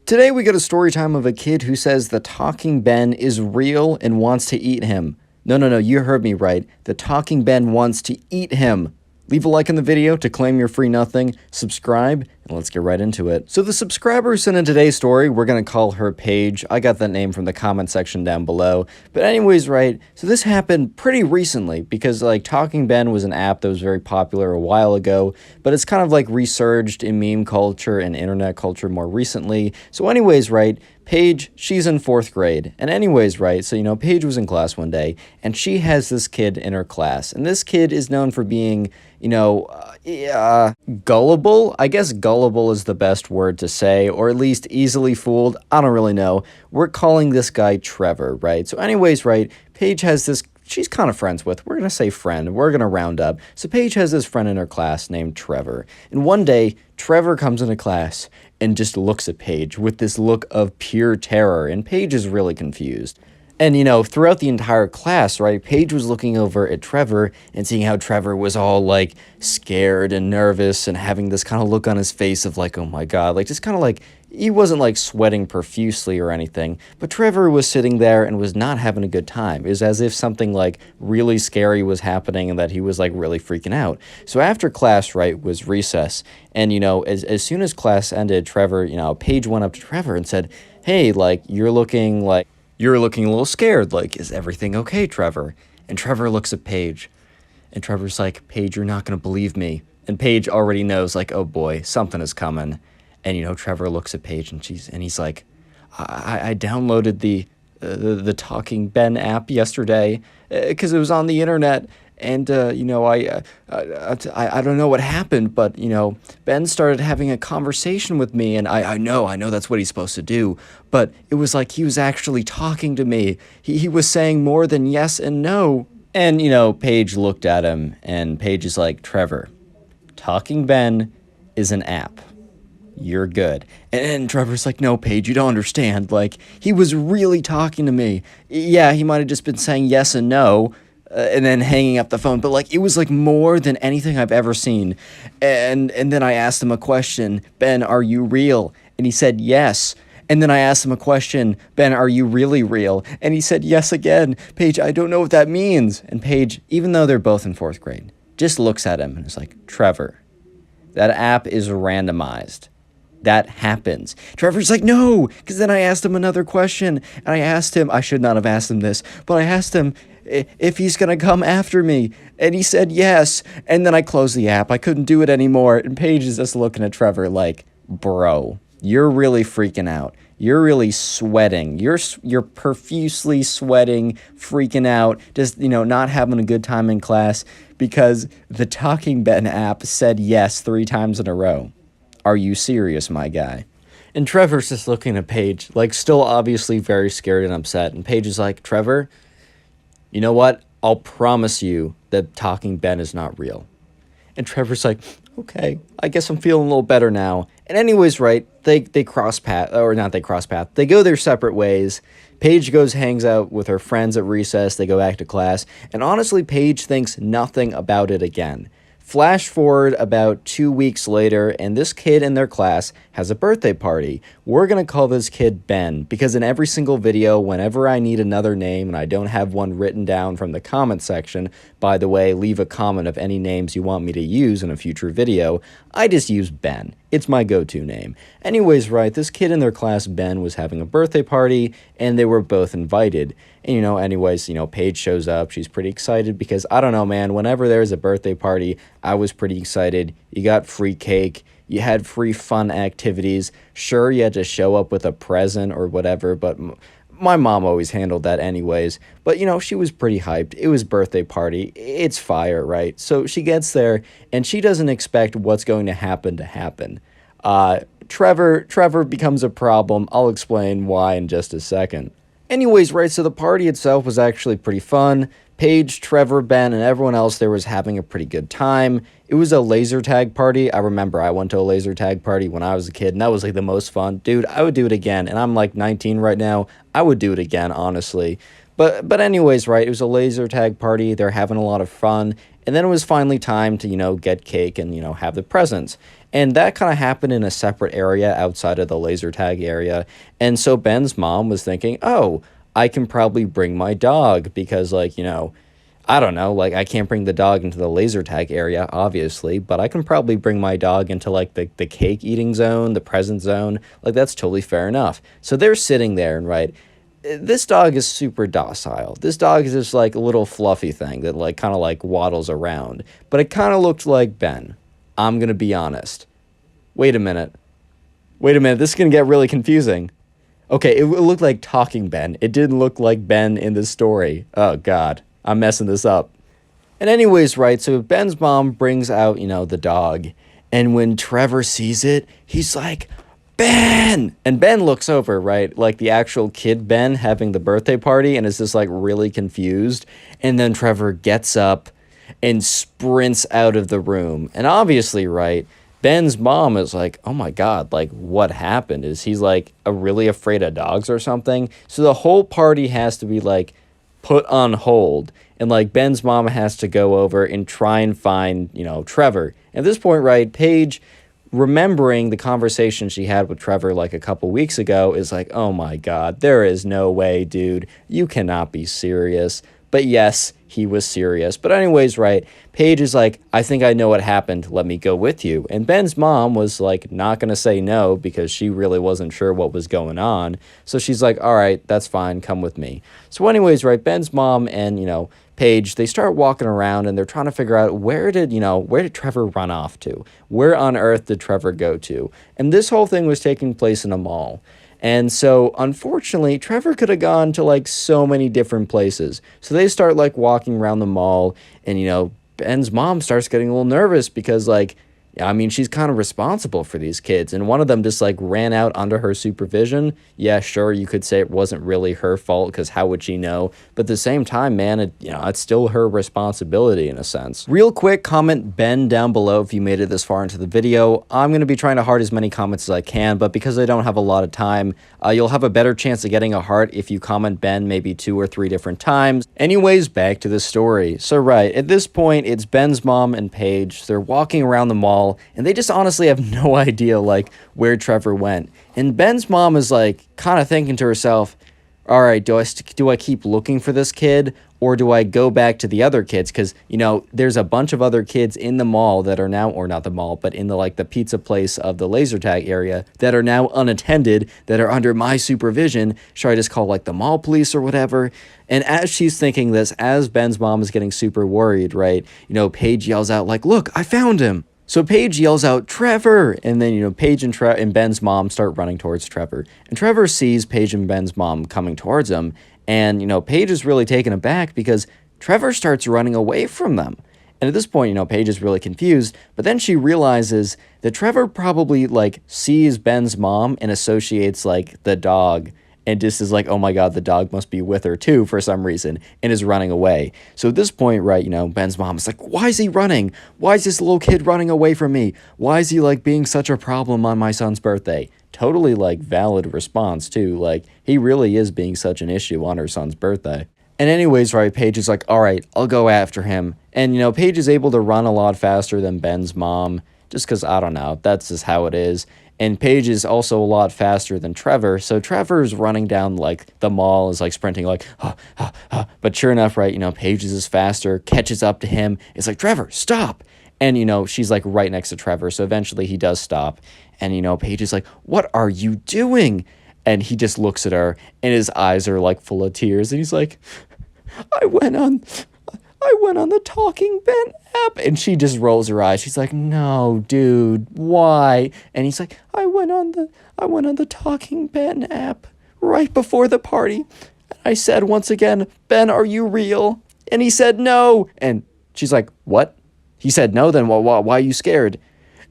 Today we got a story time of a kid who says the talking Ben is real and wants to eat him. No, you heard me right. The talking Ben wants to eat him. Leave a like on the video to claim your free nothing, subscribe, and let's get right into it. So the subscriber who sent in today's story, we're going to call her Paige. I got that name from the comment section down below. But anyways, right, so this happened pretty recently because like Talking Ben was an app that was very popular a while ago, but it's kind of like resurged in meme culture and internet culture more recently. So anyways, right, Paige, she's in 4th grade. And anyways, right, so, Paige was in class one day, and she has this kid in her class. And this kid is known for being, gullible. I guess gullible is the best word to say, or at least easily fooled. I don't really know. We're calling this guy Trevor, right? So anyways, right, Paige has this she's kind of friends with. We're going to say friend. We're going to round up. So Paige has this friend in her class named Trevor. And one day, Trevor comes into class and just looks at Paige with this look of pure terror. And Paige is really confused. And, throughout the entire class, right, Paige was looking over at Trevor and seeing how Trevor was all, like, scared and nervous and having this kind of look on his face of, like, oh my god, like, just kind of like, he wasn't, like, sweating profusely or anything, but Trevor was sitting there and was not having a good time. It was as if something, like, really scary was happening and that he was, like, really freaking out. So after class, right, was recess, and, as soon as class ended, Trevor, Paige went up to Trevor and said, hey, like, you're looking a little scared, like, is everything okay, Trevor? And Trevor looks at Paige, and Trevor's like, Paige, you're not going to believe me. And Paige already knows, like, oh boy, something is coming. And, Trevor looks at Paige, and he's like, I downloaded the Talking Ben app yesterday, because it was on the internet, and, I don't know what happened, but, Ben started having a conversation with me, and I know that's what he's supposed to do, but it was like he was actually talking to me. He was saying more than yes and no. And, Paige looked at him, and Paige is like, Trevor, Talking Ben is an app. You're good. And Trevor's like, no, Paige, you don't understand. Like, he was really talking to me. Yeah, he might have just been saying yes and no, and then hanging up the phone, but like it was like more than anything I've ever seen. And then I asked him a question, Ben, are you real? And he said yes. And then I asked him a question, Ben, are you really real? And he said yes again. Paige, I don't know what that means. And Paige, even though they're both in 4th grade, just looks at him and is like, Trevor, that app is randomized. That happens. Trevor's like, no, because then I asked him another question, and I should not have asked him this, but I asked him if he's going to come after me, and he said yes, and then I closed the app. I couldn't do it anymore, and Paige is just looking at Trevor like, bro, you're really freaking out. You're really sweating. You're profusely sweating, freaking out, just, not having a good time in class because the Talking Ben app said yes 3 times in a row. Are you serious, my guy? And Trevor's just looking at Paige, like, still obviously very scared and upset. And Paige is like, Trevor, you know what? I'll promise you that Talking Ben is not real. And Trevor's like, okay, I guess I'm feeling a little better now. And anyways, right, they cross path, or not they cross path, they go their separate ways. Paige hangs out with her friends at recess, they go back to class, and honestly, Paige thinks nothing about it again. Flash forward about 2 weeks later, and this kid in their class has a birthday party. We're going to call this kid Ben, because in every single video, whenever I need another name and I don't have one written down from the comment section, by the way, leave a comment of any names you want me to use in a future video, I just use Ben. It's my go-to name. Anyways, right, this kid in their class, Ben, was having a birthday party, and they were both invited. And, anyways, Paige shows up. She's pretty excited because, I don't know, man, whenever there's a birthday party, I was pretty excited. You got free cake. You had free fun activities. Sure, you had to show up with a present or whatever, but my mom always handled that anyways. But, she was pretty hyped. It was birthday party. It's fire, right? So she gets there, and she doesn't expect what's going to happen to happen. Trevor becomes a problem. I'll explain why in just a second. Anyways, right, so the party itself was actually pretty fun. Paige, Trevor, Ben, and everyone else there was having a pretty good time. It was a laser tag party. I remember I went to a laser tag party when I was a kid, and that was like the most fun. Dude, I would do it again, and I'm like 19 right now. I would do it again, honestly. But anyways, right, it was a laser tag party. They're having a lot of fun, And then it was finally time to, get cake and, have the presents. And that kind of happened in a separate area outside of the laser tag area. And so Ben's mom was thinking, oh, I can probably bring my dog because, like, I don't know, like, I can't bring the dog into the laser tag area, obviously, but I can probably bring my dog into, like, the cake eating zone, the present zone. Like, that's totally fair enough. So they're sitting there, and, right, this dog is super docile. This dog is just, like, a little fluffy thing that, like, kind of, like, waddles around. But it kind of looked like Ben. I'm going to be honest. Wait a minute. This is going to get really confusing. Okay, it looked like talking Ben. It didn't look like Ben in the story. Oh, God. I'm messing this up. And anyways, right, so Ben's mom brings out, the dog. And when Trevor sees it, he's like, Ben! And Ben looks over, right, like the actual kid Ben having the birthday party and is just, like, really confused. And then Trevor gets up and sprints out of the room. And obviously, right, Ben's mom is like, oh my God, like, what happened? Is he's, like, really afraid of dogs or something? So the whole party has to be, like, put on hold, and like Ben's mom has to go over and try and find, Trevor. At this point, right, Paige, remembering the conversation she had with Trevor like a couple weeks ago, is like, oh my God, there is no way, dude, you cannot be serious. But yes, he was serious. But anyways, right, Paige is like, I think I know what happened. Let me go with you. And Ben's mom was like, not going to say no because she really wasn't sure what was going on. So she's like, all right, that's fine. Come with me. So anyways, right, Ben's mom and, Paige, they start walking around and they're trying to figure out where did Trevor run off to? Where on earth did Trevor go to? And this whole thing was taking place in a mall. And so, unfortunately, Trevor could have gone to, like, so many different places. So they start, like, walking around the mall, and, Ben's mom starts getting a little nervous because, like, I mean, she's kind of responsible for these kids, and one of them just, like, ran out under her supervision. Yeah, sure, you could say it wasn't really her fault, because how would she know? But at the same time, man, it's still her responsibility in a sense. Real quick, comment Ben down below if you made it this far into the video. I'm going to be trying to heart as many comments as I can, but because I don't have a lot of time, you'll have a better chance of getting a heart if you comment Ben maybe 2 or 3 different times. Anyways, back to the story. So, right, at this point, it's Ben's mom and Paige. They're walking around the mall, and they just honestly have no idea, like, where Trevor went. And Ben's mom is, like, kind of thinking to herself, all right, do I keep looking for this kid, or do I go back to the other kids? Because, there's a bunch of other kids in the mall that are now, or not the mall, but in the pizza place of the laser tag area that are now unattended, that are under my supervision. Should I just call, like, the mall police or whatever? And as she's thinking this, as Ben's mom is getting super worried, right, Paige yells out, like, look, I found him. So Paige yells out, Trevor! And then, Paige and Ben's mom start running towards Trevor. And Trevor sees Paige and Ben's mom coming towards him. And, Paige is really taken aback because Trevor starts running away from them. And at this point, Paige is really confused. But then she realizes that Trevor probably, like, sees Ben's mom and associates, like, the dog. And just is like, oh my God, the dog must be with her too for some reason, and is running away. So at this point, right, Ben's mom is like, why is he running? Why is this little kid running away from me? Why is he, like, being such a problem on my son's birthday? Totally, like, valid response too. Like, he really is being such an issue on her son's birthday. And anyways, right, Paige is like, all right, I'll go after him. And, Paige is able to run a lot faster than Ben's mom, just because, I don't know, that's just how it is. And Paige is also a lot faster than Trevor. So Trevor's running down, like, the mall, is, like, sprinting, like, But sure enough, right, Paige is faster, catches up to him. It's like, Trevor, stop. And, she's, like, right next to Trevor. So eventually he does stop. And, Paige is like, what are you doing? And he just looks at her, and his eyes are, like, full of tears. And he's like, I went on the Talking Ben app. And she just rolls her eyes. She's like, no, dude, why? And he's like, I went on the Talking Ben app right before the party. And I said once again, Ben, are you real? And he said no. And she's like, what? He said no, then why are you scared?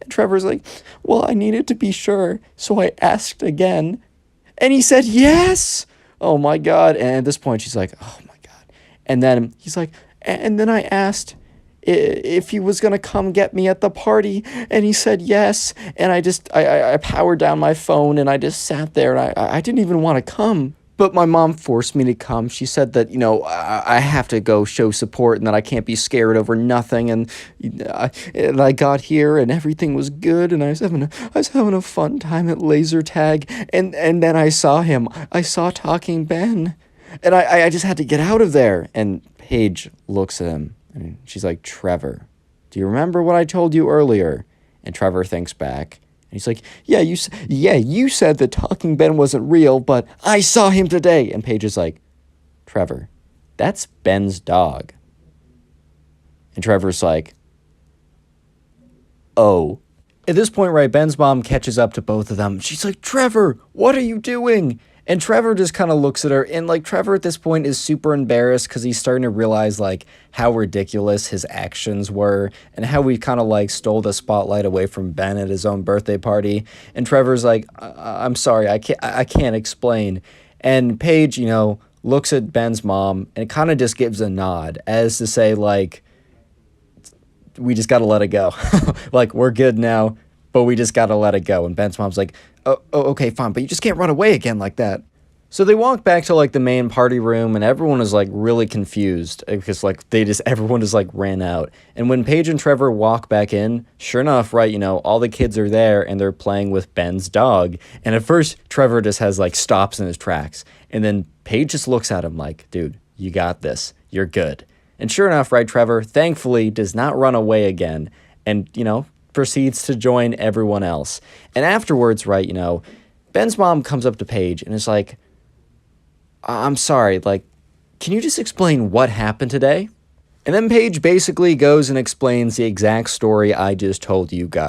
And Trevor's like, well, I needed to be sure, so I asked again. And he said yes. Oh my God. And at this point, she's like, oh my God. And then he's like, and then I asked if he was going to come get me at the party, and he said yes. And I powered down my phone, and I just sat there, and I didn't even want to come. but my mom forced me to come. She said that, I have to go show support and that I can't be scared over nothing. And I got here and everything was good and I was having a fun time at laser tag. And then I saw him. I saw Talking Ben. And I just had to get out of there. And Paige looks at him and she's like, Trevor, do you remember what I told you earlier? And Trevor thinks back. And he's like, yeah, you said that Talking Ben wasn't real, but I saw him today. And Paige is like, Trevor, that's Ben's dog. And Trevor's like, oh. At this point, right, Ben's mom catches up to both of them. She's like, Trevor, what are you doing? And Trevor just kind of looks at her, and, like, Trevor at this point is super embarrassed because he's starting to realize, like, how ridiculous his actions were and how we kind of, like, stole the spotlight away from Ben at his own birthday party. And Trevor's like, I'm sorry, I can't explain. And Paige, looks at Ben's mom and kind of just gives a nod as to say, like, we just got to let it go. Like, we're good now, but we just got to let it go. And Ben's mom's like, oh, okay, fine, but you just can't run away again like that. So they walk back to, like, the main party room, and everyone is, like, really confused because, like, everyone just, like, ran out. And when Paige and Trevor walk back in, sure enough, right, all the kids are there, and they're playing with Ben's dog. And at first, Trevor just has, like, stops in his tracks. And then Paige just looks at him like, dude, you got this. You're good. And sure enough, right, Trevor, thankfully, does not run away again. And, proceeds to join everyone else. And afterwards, right, Ben's mom comes up to Paige and is like, I'm sorry, like, can you just explain what happened today? And then Paige basically goes and explains the exact story I just told you guys.